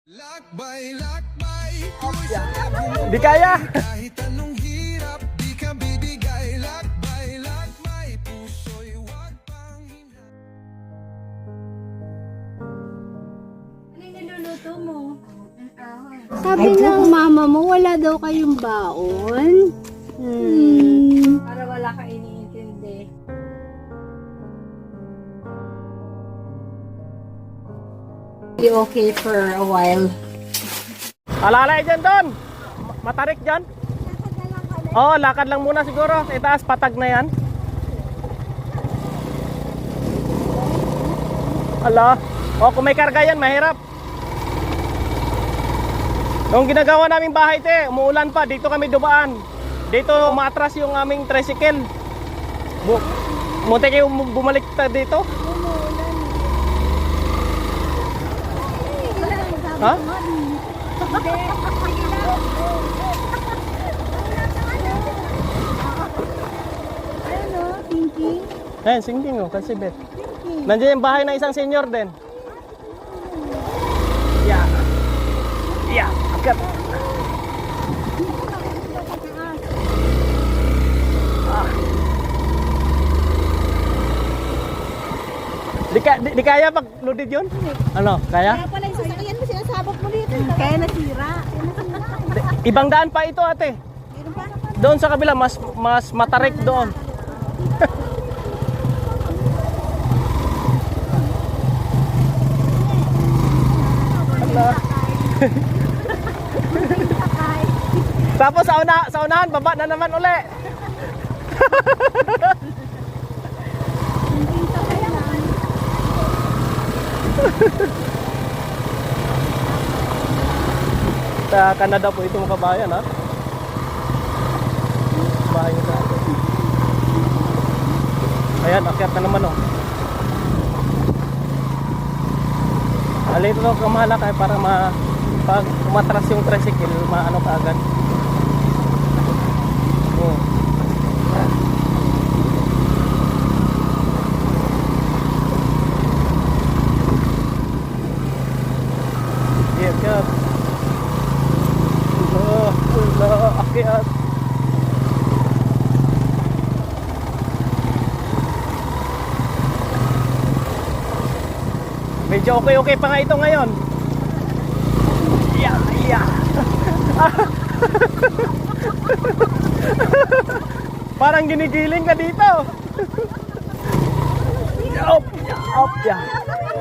Lakbay, lakbay, tuloy sa Di kaya. kahit anong hirap, di ka bibigay. Lakbay, lakbay, puso'y huwag pang hinay. Ano yung niluluto mo? Sabi ng mama mo, wala daw kayong baon. Para wala ka iniintindi. Be okay for a while. Alalay dyan doon. Matarik dyan. Oo, lakad lang muna siguro. Sa itaas, patag na yan. Ala. O, kung may karga yan, mahirap. Nung ginagawa naming bahay, te, umuulan pa. Dito kami dumaan. Dito umatras yung aming tricycle. Munti kayo bumalik dito. Ha? Eh, singking oh, kasi bet. Nandiyan yung bahay ng isang senior din. Yeah. Yeah, akit. Di kaya pag loaded yun? Ano, kaya? Kaya pala yung sasakyan mo, sinasabak mo dito. Kaya nasira. Ibang daan pa ito, ate. Meron pa? Doon sa kabila, mas matarik doon. Hala. Tapos sa unahan, baba na naman uli. Sa Canada po ito mga kabayan, ha? Bahay nyo sa atin. Ayan, akyat na naman, oh. Alito na kamahala kayo para pag umatras yung tricycle, maano ka agad. Oh. Yeah, akyat. Akyat. Medyo okay pa nga ito ngayon. Yeah. Parang ginigiling ka dito. Up.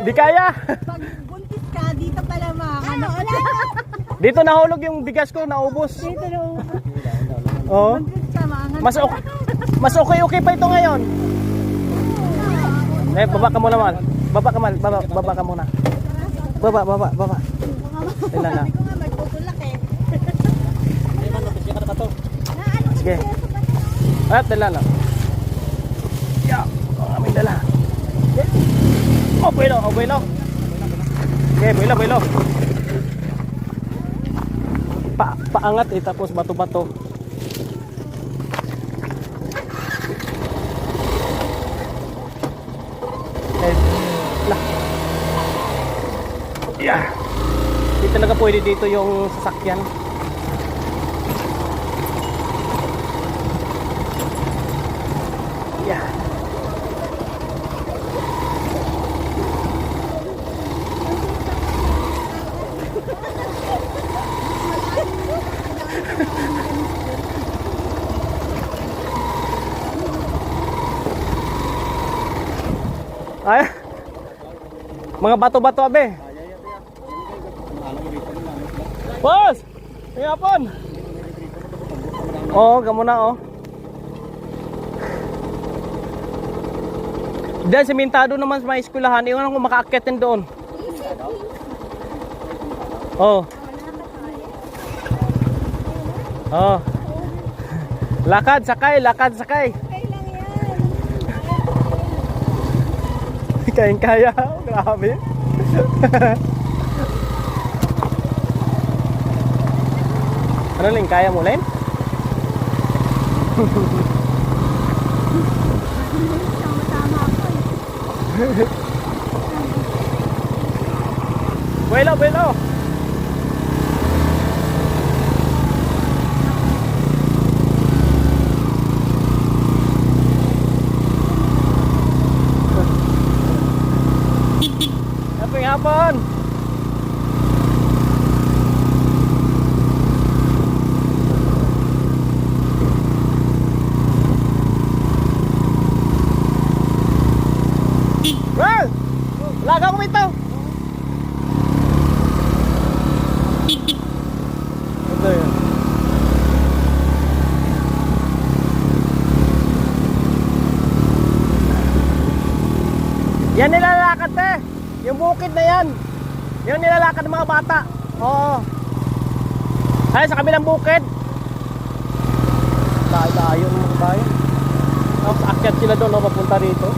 Di kaya. Pag buntis ka, dito pala mga ano. Dito nahulog yung bigas ko, naubos. Dito no. Oo. Buntis ka, mga Mas okay pa ito ngayon. Eh, baba ka muna, man. Baba ka muna. Baba. Ilan na. Sabi ko nga, magpupulak eh. Sige. At dala na. Yeah, ang aming dala. Oh, buelo. Okay, buelo. Paangat eh, tapos bato-bato. Eh, lah. Yeah. Di talaga pwede dito yung sasakyan. Yeah. Ay. Mga bato-bato abe. Boss! May hapon! Oo, gamo na oh. Diyan, simentado naman sa mga eskwelahan. Iwan ko makaakitin doon. Oo. Oo. Lakad, sakay. Okay lang yan. Kaya. Oh, grabe. Ano lang, kaya mo, Len? Sama-sama ako eh. Buelo. mga bata. Oo. Ay, sa kabilang bukid. Layo ng mga bayan. Tapos akyat sila doon, no, papunta rito.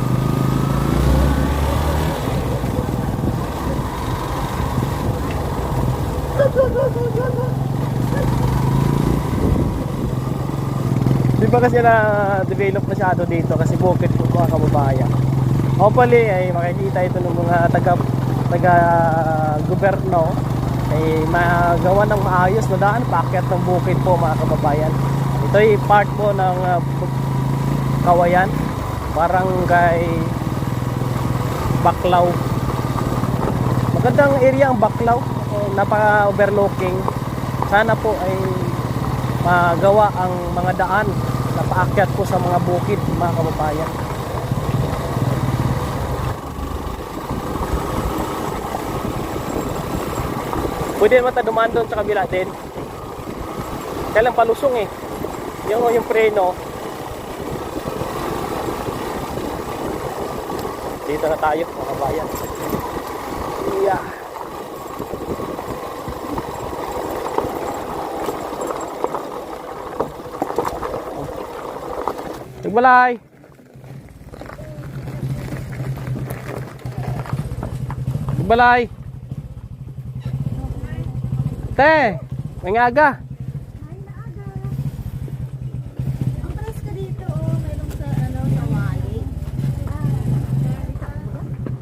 Di ba kasi na-develop masyado dito kasi bukid po mga kababayan. Hopefully ay makikita ito ng mga taga-gobyerno ay magawa ng maayos na daan paakyat ng bukid po mga kababayan. Ito ay part po ng Kawayan, Barangay Baclaw. Magandang area ang Baclaw, napaka-overlooking. Sana po ay magawa ang mga daan na paakyat po sa mga bukid mga kababayan. Pwede naman tayo dumaan doon sa kabila din. Kaya lang palusong eh. Yung preno. Dito na tayo mga kabayan. Yeah. Nagbalay. Nagbalay. Te, may aga. Ang price ka dito, oh, mayroong sa, sa wali.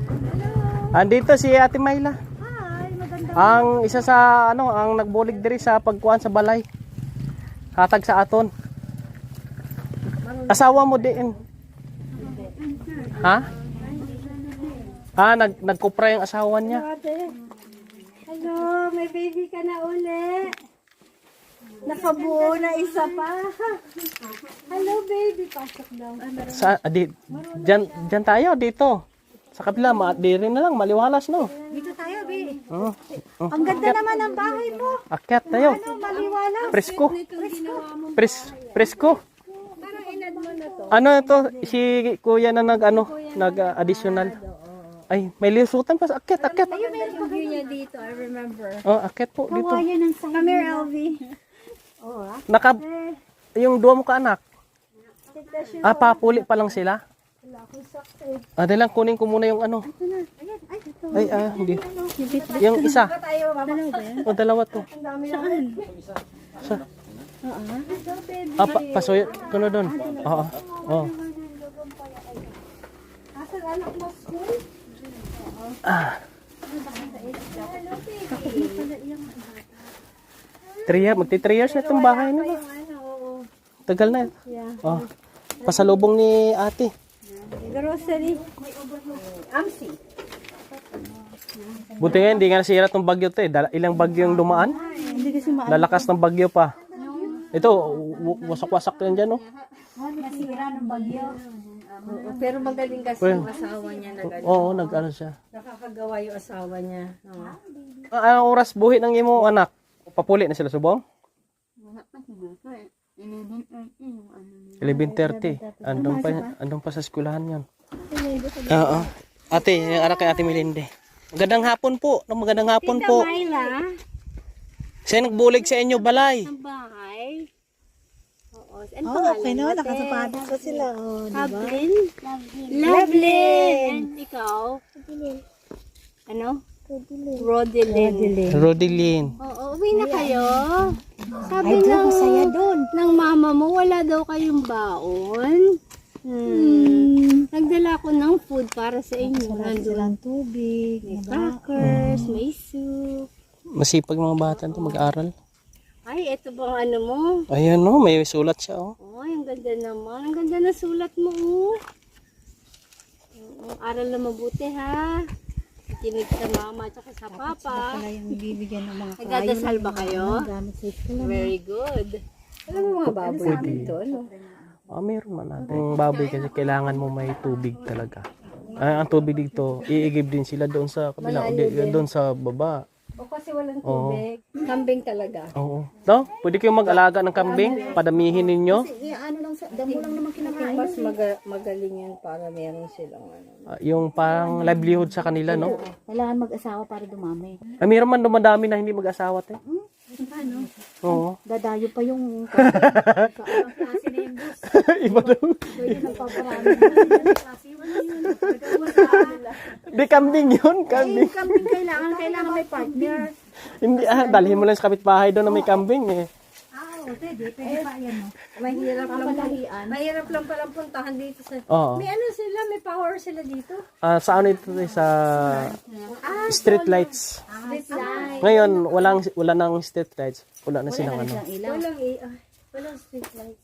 Hello. Andito si Ate Mayla. Hi, magandang Ang isa sa ang nagbulig diri sa pagkuan sa balay. Hatag sa aton. Asawa mo din. Ha? Nagkupra yung asawa niya. Hello, may baby ka na uli. Nakabuo na isa pa. Hello, baby. Pasok daw. Diyan tayo dito. Sa kabila, di rin na lang, maliwalas no. Dito tayo, baby. Oh, Ang ganda naman ng bahay mo. akyat tayo. Maliwanag. Presko. Presko. Parang inad mo na to. Ano ito? Si kuya na nag-additional. Ay, may lisutan pa sa akyat. Meron view niya dito, I remember. Oh, akyat po dito. Kawayan ng Come here, LV. Yung dua mo ka anak. Papuli pa lang sila. Dahil lang kunin ko muna yung ano. Ay, hindi. Yung isa. Dalawa to. Saan? Pasuyo ko na doon. Oo. Oo. Asan anak mo school? Magti 3 years na itong bahay na. Tagal na. Oh. Pasalubong ni ate. Grocery. Amsi. Buti nga hindi nga nasira itong bagyo to eh. Ilang bagyo yung dumaan. Hindi kasi Lalakas ng bagyo pa. Ito, wasak-wasak yan dyan, oh. nasira ng bagyo. Pero magaling kasi Well, yung asawa niya na gano'n. Oo, nag-ano siya. Nakakagawa yung asawa niya. Anong oras buhi ng imo anak? Papuli na sila subong? 11:30. Andun pa sa eskwelahan yan. Oo. Ate, yung anak kay Ate Melinde. Magandang hapon po. Magandang hapon po. Mayla, Siya nagbulig sa inyo balay. ang bahay. Oo. Ano Okay na, nakasapatos pa sila. Oh, Lovelyn? Lovelyn! And ikaw? Ano? Rodelyn. Rodeline. Oo, uwi na kayo. Sabi ng mama mo, wala daw kayong baon. Nagdala ko ng food para sa inyo. silang tubig. May crackers, may soup. Masipag mga bata to mag-aral. Ay, ito bang ano mo? Ayan no, may sulat siya oh. Ay, ang ganda naman. Ang ganda na sulat mo. Oh. Aral na mabuti ha. Kinig sa mama at sa papa. Sila yung bibigyan ng mga Nagdadasal ba kayo? gamit sa school. Very good. Alam mo mga baboy dito, ano? Meron man natin. Ang baboy kasi kailangan mo may tubig talaga. Ang tubig dito, iigib din sila doon sa kabila, doon sa baba. kasi walang Oo. tubig. Kambing talaga. Oo. No? Pwede kayong mag-alaga ng kambing, padamihin ninyo. Mas magaling yan para meron silang ano. Yung parang livelihood sa kanila, no? Kailangan mag-asawa para dumami. Ay, mayroon man dumadami na hindi mag-asawa, te. Ano? Oo. Dadayo pa yung klase na yung bus. Iba daw. Pwede nagpaparami. Klase yun. Di, kambing yun, kambing. Kambing kailangan may partner. Hindi, dalhin mo lang sa kapitbahay doon na may kambing, eh. Pwede pa yan. No? Mahirap lang palang puntahan dito sa... Oo. May ano sila, may power sila dito. Sa ano ito, sa street lights. Street light. Ngayon, wala nang street lights. Wala na silang ano. Walang street light.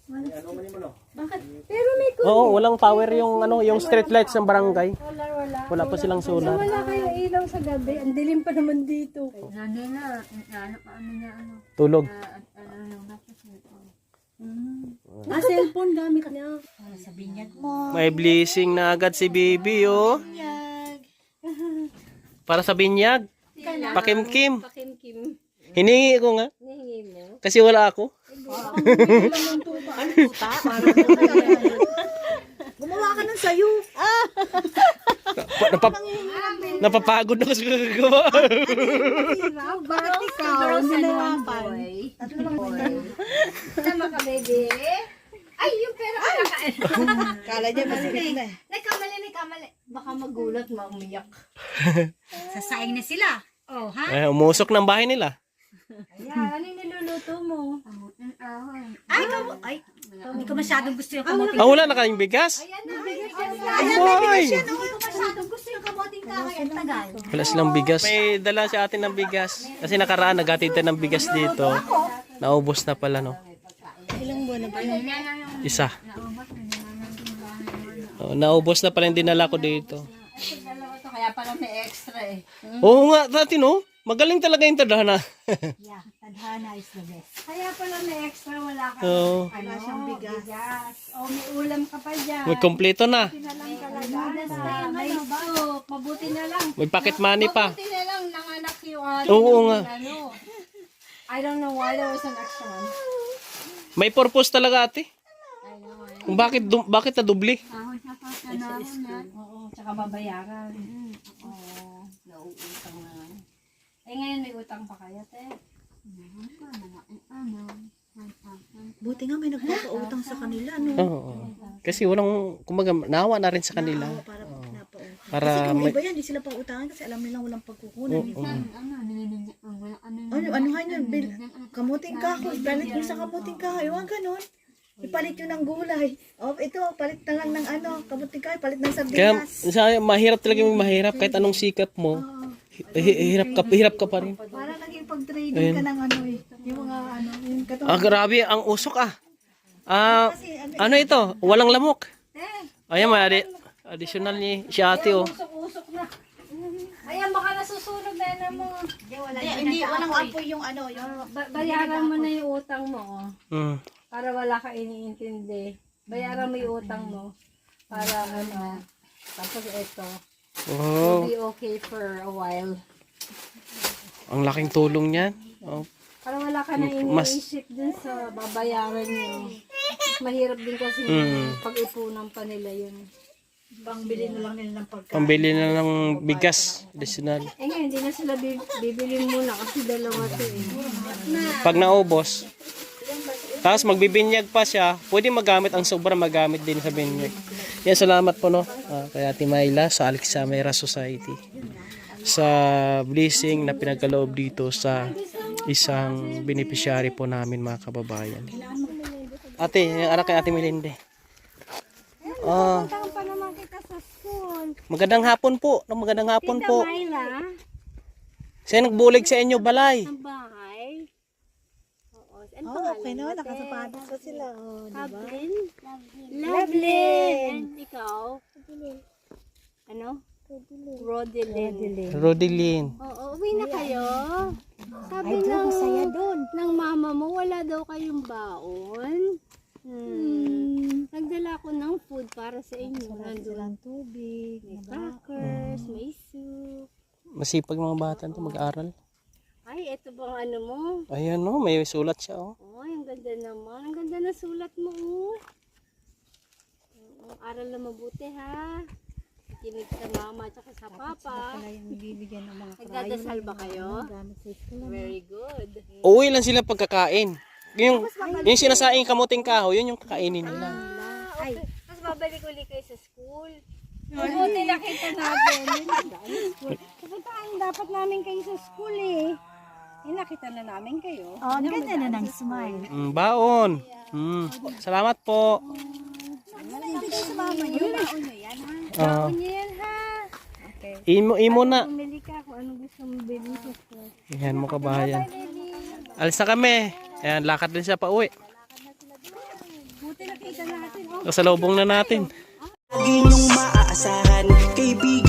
Bakit? Pero may Oo, walang power yung yung street lights ng barangay. wala. Wala pa silang solar. Wala kayong ilaw sa gabi. Ang dilim pa naman dito. Tulog. Cellphone gamit niya. Sa binyag mo. May blessing na agad si Bibi, oh. Para sa binyag. Pakimkim. Pakimkim. Hiningi ko nga. Nihingi mo. Kasi wala ako. Gumawa ka ng sayo. Napapagod ako sa gagawa. Bakit ikaw? Boy. Tama ka, baby. Ay, yung pera ko nakain. Kala niya masipit na. Nagkamali. Baka magulat, maumiyak. Sasaing na sila. Oh, ha? Umusok ng bahay nila. Ayan, ano yung niluluto mo? Ay, hindi ko masyadong gusto yung kamoting. Wala na kayong bigas? Ayan na, bigas Boy! Hindi ko masyadong gusto yung kamoting kahoy. Ang tagal. Wala silang bigas. May dala si atin ng bigas. Kasi nakaraan, naghatid tayo ng bigas dito. Naubos na pala, no? Ilang buwan na ba yun? Isa. Naubos na pala yung dinala ko dito. Kaya pala may extra eh. Oo nga, dati, no? Magaling talaga yung tadhana. Yeah, tadhana is the best. Kaya pala may extra, wala ka. Oo. Wala siyang bigas. O may ulam ka pa dyan. May kompleto na. May soup. Mabuti na lang. May pocket money pa. Mabuti na lang nanganak yung ating Oo nga. ano. I don't know why there was an extra one. May purpose talaga, ate. Kung bakit na dubli? Oo, tsaka babayaran. Oo, nauutang na. Eh ngayon may utang pa kayo, te. Buti nga may nagpapautang sa kanila, no? Oo. Kasi walang, kumbaga, nawa na rin sa kanila. Para napautang. Para Kasi kung may... iba yan, di sila pautangan kasi alam nilang walang pagkukunan. Ano nga yun? Kamuting kahoy. Palit nyo sa kamuting kahoy. Huwag ganon. Ipalit nyo ng gulay. O, ito, palit na lang ng kamuting kahoy. Palit ng Kaya, sardinas. mahirap talaga yung mahirap. Kahit anong sikap mo, hirap ka pa rin. Para naging pag-trading ka ng yung mga yung katulad. Grabe, ang usok ano ito? Walang lamok. Ayan, may additional ni si ate, oh. Usok-usok na. Ayan, baka nasusunog na yan mo. Hindi, walang apoy yung yung... Bayaran mo na yung utang mo, oh. Hmm. Para wala ka iniintindi. Bayaran mo yung utang mo. Para tapos ito. Oh, Be okay for a while. ang laking tulong niyan. Oh. Para wala ka na iniisip dun sa babayaran mo. Mahirap din kasi pag-ipunan pa nila yun. Pangbili na lang nila ng pagkain. Pambili na ng bigas, additional. Eh ngayon, hindi na sila bibili muna kasi dalawa to eh. Pag naubos, tapos magbibinyag pa siya, pwede magamit ang sobra, magamit din sa binyag. Yan, salamat po, no, kay Ate Myla sa Alexamera Society sa blessing na pinagkaloob dito sa isang beneficiary po namin, mga kababayan. Ate, yung anak kay Ate Melinde. Utang pa naman kita sa school. Magandang hapon po. Magandang hapon po. Myla, Sino nagbulig sa inyo, balay? ang bahay. Oo. Ano Okay na, nakasapatos ko sila. Kablin? Lovelyn. And ikaw? Ano? Rodelyn. Rodeline. Oo, uwi na kayo. Sabi ng mama mo, wala daw kayong baon. Nagdala ko ng food para sa inyo. Nandun tubig. may crackers, may soup. Masipag mga bata to mag-aaral. Ay, Ay, ito bang ano mo? Ayan oh, may sulat siya oh. Ay, ang ganda naman. Ang ganda ng sulat mo, oh. Aral na mabuti, ha? Kinig sa mama at sa papa. Yung bibigyan ng mga Nagdadasal ba kayo? Very good. Uuwi lang sila pagkakain. Yung sinasaing kamuting kahoy, yun yung kakainin nila. Ay, tapos babalik uli kayo sa school. Mabuti nakita natin. Pupuntahan dapat namin kayo sa school eh. Nakita na namin kayo. Oh, ang ganda na ng smile. Baon. Salamat po. Sa mama niyo. Baon niyo yan, ha? Ah, Ano yan, ha? imo na. Pumili ka kung anong gusto mo bilhin sa school. Yan mo kabayan. Alis na kami. Ayan, lakad din siya pa uwi. Buti nakita natin, oh. Kasalubong na natin. Lagi niyong maaasahan, kaibigan.